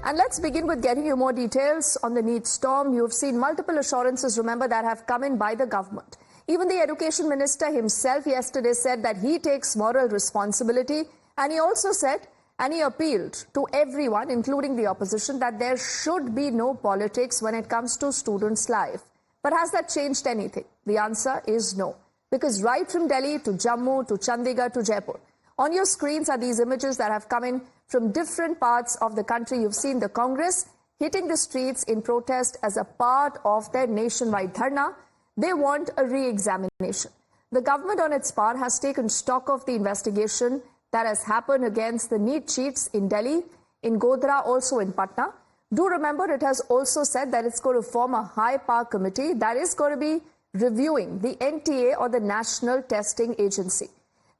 And let's begin with getting you more details on the NEET storm. You've seen multiple assurances, remember, that have come in by the government. Even the Education Minister himself yesterday said that he takes moral responsibility. And he also said, and he appealed to everyone, including the opposition, that there should be no politics when it comes to students' life. But has that changed anything? The answer is no. Because right from Delhi to Jammu to Chandigarh to Jaipur, on your screens are these images that have come in from different parts of the country. You've seen the Congress hitting the streets in protest as a part of their nationwide dharna. They want a re-examination. The government on its part has taken stock of the investigation that has happened against the NEET cheats in Delhi, in Godhra, also in Patna. Do remember, it has also said that it's going to form a high-power committee that is going to be reviewing the NTA, or the National Testing Agency.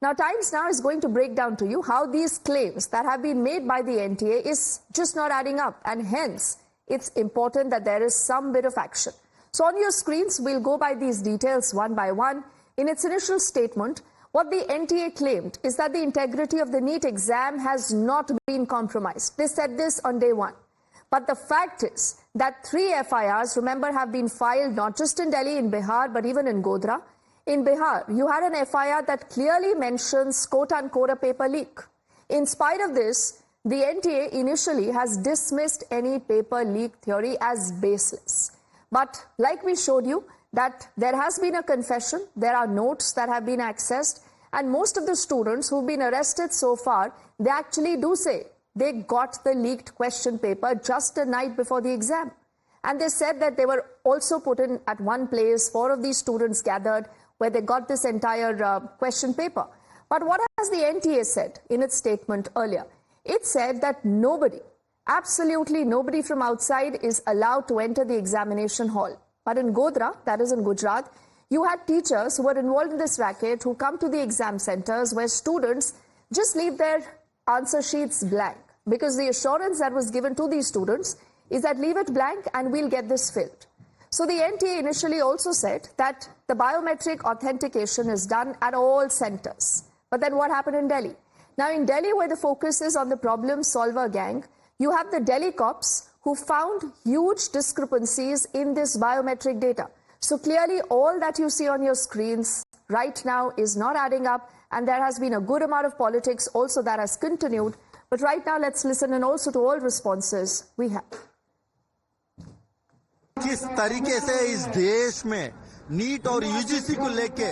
Now, Times Now is going to break down to you how these claims that have been made by the NTA is just not adding up, and hence it's important that there is some bit of action. So on your screens, we'll go by these details one by one. In its initial statement, what the NTA claimed is that the integrity of the NEET exam has not been compromised. They said this on day one. But the fact is that 3 FIRs, remember, have been filed not just in Delhi, in Bihar, but even in Godhra. In Bihar, you had an FIR that clearly mentions, quote-unquote, a paper leak. In spite of this, the NTA initially has dismissed any paper leak theory as baseless. But like we showed you, that there has been a confession, there are notes that have been accessed, and most of the students who've been arrested so far, they actually do say they got the leaked question paper just a night before the exam. And they said that they were also put in at one place, 4 of these students gathered, where they got this entire question paper. But what has the NTA said in its statement earlier? It said that nobody, absolutely nobody from outside is allowed to enter the examination hall. But in Godhra, that is in Gujarat, you had teachers who were involved in this racket who come to the exam centers where students just leave their answer sheets blank. Because the assurance that was given to these students is that leave it blank and we'll get this filled. So the NTA initially also said that the biometric authentication is done at all centers. But then what happened in Delhi? Now in Delhi, where the focus is on the problem solver gang, you have the Delhi cops who found huge discrepancies in this biometric data. So clearly all that you see on your screens right now is not adding up, and there has been a good amount of politics also that has continued. But right now let's listen and also to all responses we have. किस तरीके से इस देश में NEET और UGC को लेके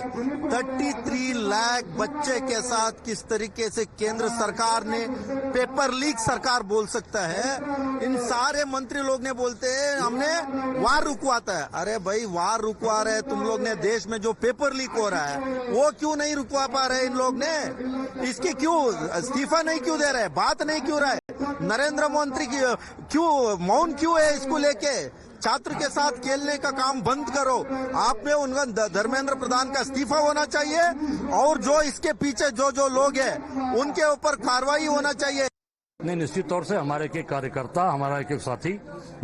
33 लाख बच्चे के साथ किस तरीके से केंद्र सरकार ने पेपर लीक सरकार बोल सकता है। इन सारे मंत्री लोग ने बोलते हैं हमने वार रुकवाता है। अरे भाई, वार रुकवा रहे तुम लोग ने, देश में जो पेपर लीक हो रहा है वो क्यों नहीं रुकवा पा रहे इन लोग ने? इसकी क्यों इस्तीफा नहीं क्यों दे रहे, बात नहीं क्यों रहा है? नरेंद्र मोदी क्यों मौन क्यों है इसको लेके? छात्र के साथ खेलने का काम बंद करो। आप में उनका धर्मेंद्र प्रधान का इस्तीफा होना चाहिए, और जो इसके पीछे जो लोग हैं उनके ऊपर कार्रवाई होना चाहिए। नहीं, निश्चित तौर से हमारे एक कार्यकर्ता, हमारा एक साथी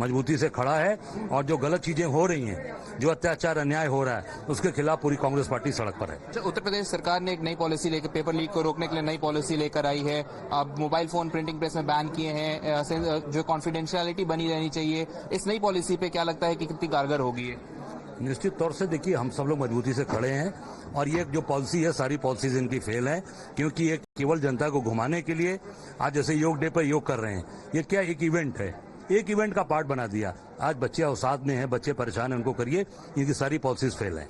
मजबूती से खड़ा है, और जो गलत चीजें हो रही हैं, जो अत्याचार अन्याय हो रहा है, उसके खिलाफ पूरी कांग्रेस पार्टी सड़क पर है। उत्तर प्रदेश सरकार ने एक नई पॉलिसी लेकर, पेपर लीक को रोकने के लिए नई पॉलिसी लेकर आई है। अब मोबाइल फोन प्रिंटिंग प्रेस में बैन किए हैं, जो कॉन्फिडेंशियलिटी बनी रहनी चाहिए। इस नई पॉलिसी पे क्या लगता है कि कितनी कारगर होगी ये? निश्चित तौर से देखिए, हम सब लोग मजबूती से खड़े हैं, और ये जो पॉलिसी है, सारी पॉलिसीज इनकी फेल है, क्योंकि ये केवल जनता को घुमाने के लिए आज जैसे योग डे पर योग कर रहे हैं। ये क्या एक इवेंट है, एक इवेंट का पार्ट बना दिया। आज बच्चे अवसाद में हैं, बच्चे परेशान हैं, उनको करिए। इनकी सारी पॉलिसीज फेल हैं।